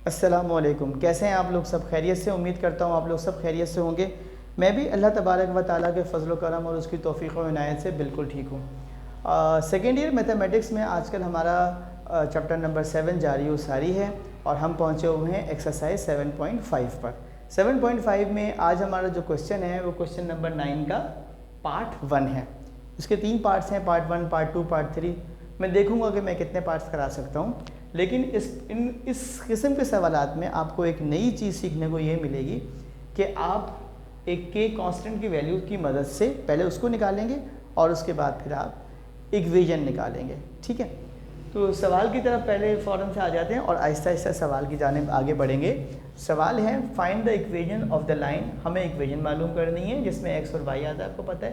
अस्सलामुअलैकुम। कैसे हैं आप लोग? सब खैरियत से? उम्मीद करता हूँ आप लोग सब खैरियत से होंगे। मैं भी अल्लाह तबारक व ताला के फ़ज़ल व करम और उसकी तौफ़ीक़ व इनायत से बिल्कुल ठीक हूँ। सेकेंड ईयर मैथमेटिक्स में आजकल हमारा चैप्टर नंबर 7 जारी व सारी है और हम पहुँचे हुए हैं एक्सरसाइज 7.5 पर। 7.5 में आज हमारा जो क्वेश्चन है वो क्वेश्चन नंबर 9 का पार्ट 1 है। इसके 3 पार्ट्स हैं, पार्ट 1, पार्ट 2, पार्ट 3। मैं देखूंगा कि मैं कितने पार्ट्स करा सकता हूँ, लेकिन इस किस्म के सवालात में आपको एक नई चीज़ सीखने को ये मिलेगी कि आप एक के कांस्टेंट की वैल्यू की मदद से पहले उसको निकालेंगे और उसके बाद फिर आप इक्वेशन निकालेंगे। ठीक है, तो सवाल की तरफ पहले फ़ौरन से आ जाते हैं और आहिस्ता आहिस्ता सवाल की जानिब आगे बढ़ेंगे। सवाल है find the equation of the line. हमें इक्वेशन मालूम करनी है जिसमें एक्स और वाई आता है, आपको पता है,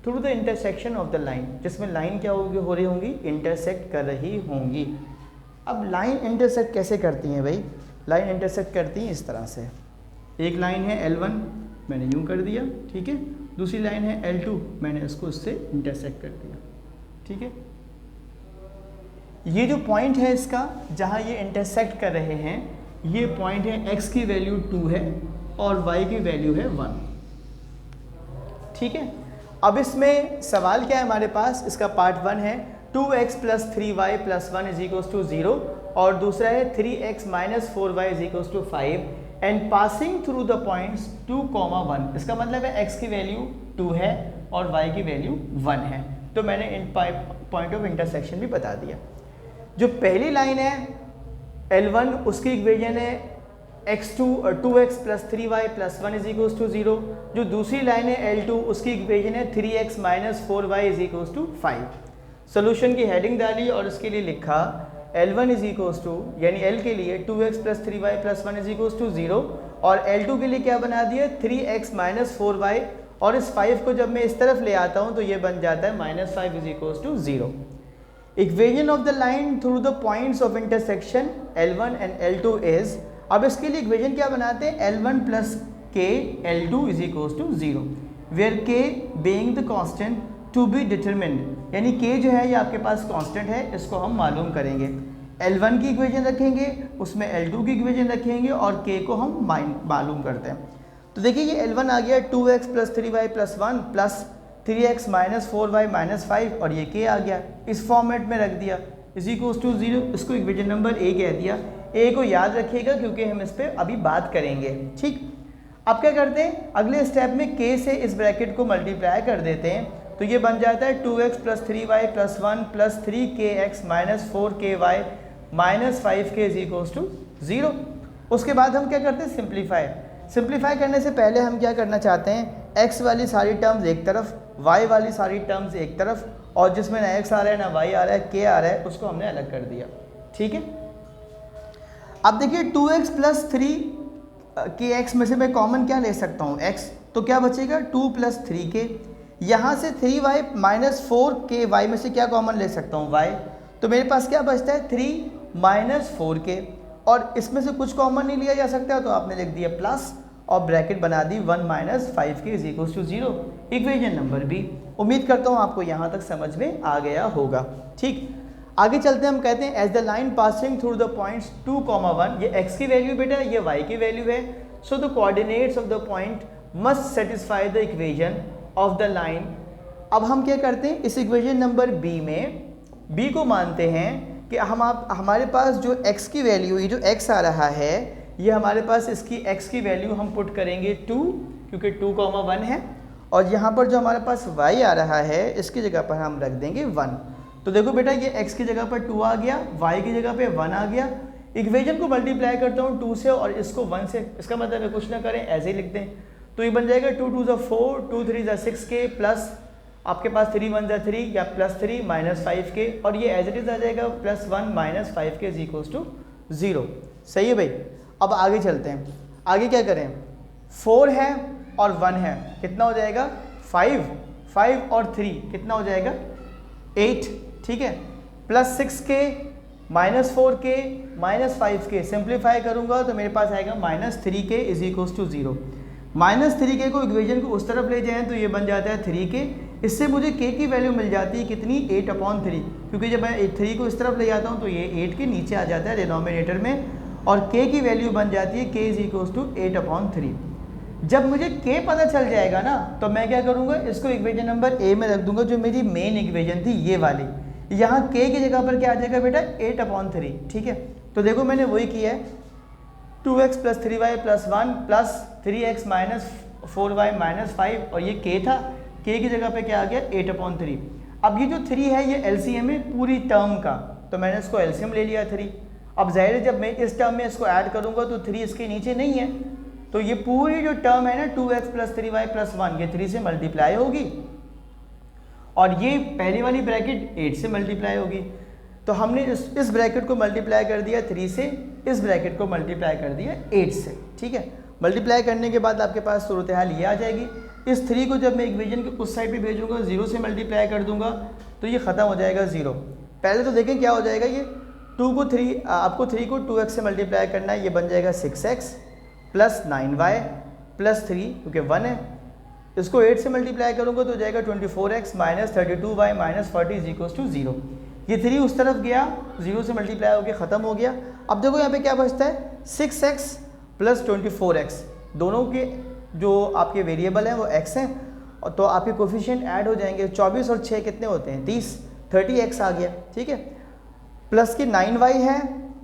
through the intersection of the line, जिसमें लाइन क्या हो रही होंगी, इंटरसेक्ट कर रही होंगी। अब लाइन इंटरसेक्ट कैसे करती हैं भाई? लाइन इंटरसेक्ट करती हैं इस तरह से। एक लाइन है L1, मैंने यूँ कर दिया, ठीक है। दूसरी लाइन है L2, मैंने इसको इससे इंटरसेक्ट कर दिया, ठीक है। ये जो पॉइंट है इसका जहाँ ये इंटरसेक्ट कर रहे हैं, ये पॉइंट है x की वैल्यू 2 है और y की वैल्यू है 1, ठीक है। अब इसमें सवाल क्या है हमारे पास? इसका पार्ट 1 है 2x + 3y + 1 = 0 और दूसरा है 3x - 4y = 5 and passing through the points 2, 1। इसका मतलब है x की वैल्यू 2 है और y की वैल्यू 1 है। तो मैंने पॉइंट ऑफ इंटरसेक्शन भी बता दिया। जो पहली लाइन है L1, उसकी इक्वेशन है 2x + 3y + 1 = 0। जो दूसरी लाइन है L2, उसकी इक्वेशन है 3x - 4y = 5। सोल्यूशन की हेडिंग डाली और इसके लिए लिखा L1 यानी L के लिए 2x + 3y + 1 = 0 और L2 के लिए क्या बना दिया, 3x - 4y, और इस 5 को जब मैं इस तरफ ले आता हूँ तो ये बन जाता है -5 = 0। Equation of the line through the points of intersection L1 and L2 is, अब इसके लिए इक्वेशन क्या बनाते हैं, L1 + k L2 = 0 where k being the constant to be determined, यानी k जो है ये आपके पास कांस्टेंट है, इसको हम मालूम करेंगे। L1 की इक्वेशन रखेंगे, उसमें L2 की इक्वेशन रखेंगे और k को हम मालूम करते हैं। तो देखिए ये L1 आ गया 2x + 3y + 1 + 3x - 4y - 5 और ये k आ गया, इस फॉर्मेट में रख दिया = 0। इसको इक्वेशन नंबर A कह दिया। A को याद रखिएगा क्योंकि हम इस पर अभी बात करेंगे, ठीक। अब क्या करते हैं, अगले स्टेप में k से इस ब्रैकेट को मल्टीप्लाई कर देते हैं, तो ये बन जाता है 2x + 3y + 1 + 3kx - 4ky - 5k = 0। उसके बाद हम क्या करते हैं, सिंप्लीफाई करने से पहले हम क्या करना चाहते हैं, x वाली सारी टर्म्स एक तरफ, y वाली सारी टर्म्स एक तरफ, और जिसमें ना x आ रहा है ना y आ रहा है, k आ रहा है, उसको हमने अलग कर दिया, ठीक है। अब देखिए 2x + 3kx में से मैं कॉमन क्या ले सकता हूँ, x, तो क्या बचेगा 2 + 3k। यहाँ से 3y - 4ky में से क्या कॉमन ले सकता हूँ, y, तो मेरे पास क्या बचता है 3 - 4k, और इसमें से कुछ कॉमन नहीं लिया जा सकता, तो आपने लिख दिया प्लस और ब्रैकेट बना दी 1 - 5k = 0। Equation number B। उम्मीद करता हूँ आपको यहाँ तक समझ में आ गया होगा, ठीक। आगे चलते हैं, हम कहते हैं as the line passing through the points 2, 1, ये x की वैल्यू बेटा, ये y की वैल्यू है, so the coordinates of the point must satisfy the equation of the line. अब हम क्या करते हैं, इस इक्वेशन नंबर B में B को मानते हैं कि हमारे पास जो x की वैल्यू, ये जो x आ रहा है, ये हमारे पास इसकी x की वैल्यू हम पुट करेंगे 2, क्योंकि 2, 1 है, और यहाँ पर जो हमारे पास y आ रहा है, इसकी जगह पर हम रख देंगे 1। तो देखो बेटा, ये x की जगह पर 2 आ गया, y की जगह पे 1 आ गया। इक्वेशन को मल्टीप्लाई करता हूँ 2 से और इसको 1 से, इसका मतलब है कुछ ना करें, ऐसे ही लिख दें, तो ये बन जाएगा 2 × 2 = 4, 2 × 3 = 6k, प्लस आपके पास 3 × 1 = 3 या +3 - 5k, और ये एज इट इज आ जाएगा +1 - 5k = 0। सही है भाई। अब आगे चलते हैं, आगे क्या करें, 4 है और 1 है, कितना हो जाएगा 5 और 3 कितना हो जाएगा 8, ठीक है, +6k - 4k - 5k, सिंप्लीफाई करूंगा तो मेरे पास आएगा -3k = 0। -3k को इक्वेशन को उस तरफ ले जाएं तो ये बन जाता है 3k, इससे मुझे k की वैल्यू मिल जाती है कितनी, 8/3, क्योंकि जब मैं 3 को इस तरफ ले जाता हूँ तो ये 8 के नीचे आ जाता है डिनोमिनेटर में, और k की वैल्यू बन जाती है k = 8/3। जब मुझे k पता चल जाएगा ना तो मैं क्या करूँगा, इसको इक्वेशन नंबर a में रख दूंगा, जो मेरी मेन इक्वेशन थी ये वाली। यहाँ k की जगह पर क्या आ जाएगा बेटा, 8/3। ठीक है, तो देखो मैंने वही किया है, 2x + 3y + 1 + 3x - 4y - 5, और ये k था, k की जगह पे क्या आ गया, 8/3। अब ये जो 3 है ये एलसीएम है पूरी टर्म का, तो मैंने इसको एलसीएम ले लिया 3। अब जाहिर है जब मैं इस टर्म में इसको ऐड करूंगा तो 3 इसके नीचे नहीं है, तो ये पूरी जो टर्म है ना 2x + 3y + 1 ये 3 से मल्टीप्लाई होगी, और ये पहली वाली ब्रैकेट 8 से मल्टीप्लाई होगी। तो हमने इस ब्रैकेट को मल्टीप्लाई कर दिया 3 से, इस ब्रैकेट को मल्टीप्लाई कर दिया 8 से। ठीक है, मल्टीप्लाई करने के बाद आपके पास सूरत हाल ये आ जाएगी। इस 3 को जब मैं इक्वेशन के उस साइड पे भेजूंगा, 0 से मल्टीप्लाई कर दूंगा तो ये ख़त्म हो जाएगा 0। पहले तो देखें क्या हो जाएगा, ये 2 को 3 आपको 3 को 2x से मल्टीप्लाई करना है, ये बन जाएगा 6x + 9y + 3 क्योंकि 1 है। इसको 8 से मल्टीप्लाई करूँगा तो हो जाएगा 24x - 32y - 40 = 0। ये 3 उस तरफ गया, 0 से मल्टीप्लाई होकर ख़त्म हो गया। अब देखो यहाँ पे क्या बचता है, 6x + 24x, दोनों के जो आपके वेरिएबल हैं वो x हैं, और तो आपके कोफिशिएंट ऐड हो जाएंगे। 24 और 6 कितने होते हैं, 30, 30x आ गया। ठीक है, प्लस के 9y है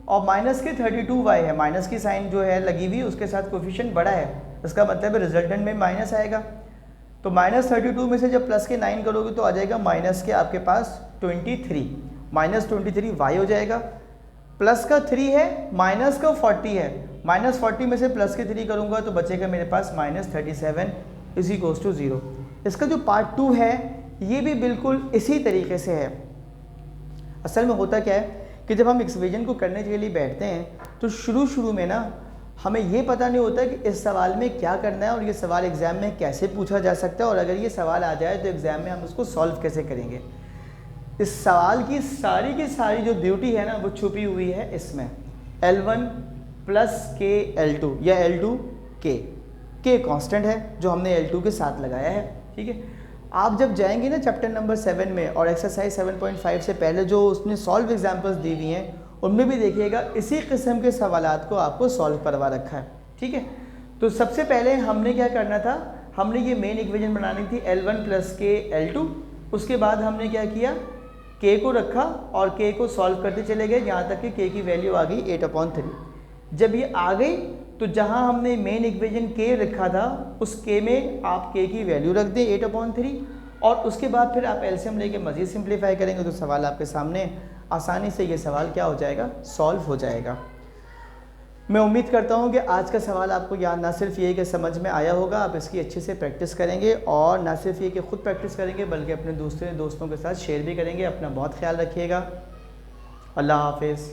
और माइनस के 32y है, माइनस की साइन जो है लगी हुई उसके साथ कोफिशिएंट बड़ा है, इसका मतलब है रिजल्टेंट में माइनस आएगा। तो -32 में से जब प्लस के 9 करोगे तो आ जाएगा माइनस के आपके पास 23, -23y हो जाएगा। प्लस का 3 है, माइनस का 40 है, -40 में से प्लस के 3 करूँगा तो बचेगा मेरे पास -37 = 0। इसका जो पार्ट 2 है ये भी बिल्कुल इसी तरीके से है। असल में होता क्या है कि जब हम इक्वेशन को करने के लिए बैठते हैं तो शुरू में ना हमें ये पता नहीं होता कि इस सवाल में क्या करना है और ये सवाल एग्ज़ाम में कैसे पूछा जा सकता है, और अगर ये सवाल आ जाए तो एग्ज़ाम में हम उसको सॉल्व कैसे करेंगे। इस सवाल की सारी जो ब्यूटी है ना वो छुपी हुई है इसमें। L1 + k L2 या L2 k कांस्टेंट है जो हमने L2 के साथ लगाया है। ठीक है, आप जब जाएंगे ना चैप्टर नंबर 7 में और एक्सरसाइज 7.5 से पहले जो उसने सॉल्व एग्जाम्पल्स दी हुई हैं उनमें भी देखिएगा इसी किस्म के सवालात को आपको सॉल्व करवा रखा है। ठीक है, तो सबसे पहले हमने क्या करना था, हमने ये मेन इक्वेशन बनानी थी L1 + k L2। उसके बाद हमने क्या किया, k को रखा और k को सॉल्व करते चले गए यहाँ तक कि k की वैल्यू आ गई 8/3। जब ये आ गई तो जहाँ हमने मेन इक्वेशन k रखा था उस k में आप k की वैल्यू रख दें 8/3, और उसके बाद फिर आप एलसीएम लेके मज़ीद सिंप्लीफाई करेंगे तो सवाल आपके सामने आसानी से ये सवाल क्या हो जाएगा, सॉल्व हो जाएगा। मैं उम्मीद करता हूँ कि आज का सवाल आपको याद ना सिर्फ ये कि समझ में आया होगा, आप इसकी अच्छे से प्रैक्टिस करेंगे, और ना सिर्फ ये कि ख़ुद प्रैक्टिस करेंगे बल्कि अपने दूसरे दोस्तों के साथ शेयर भी करेंगे। अपना बहुत ख्याल रखिएगा। अल्लाह हाफिज़।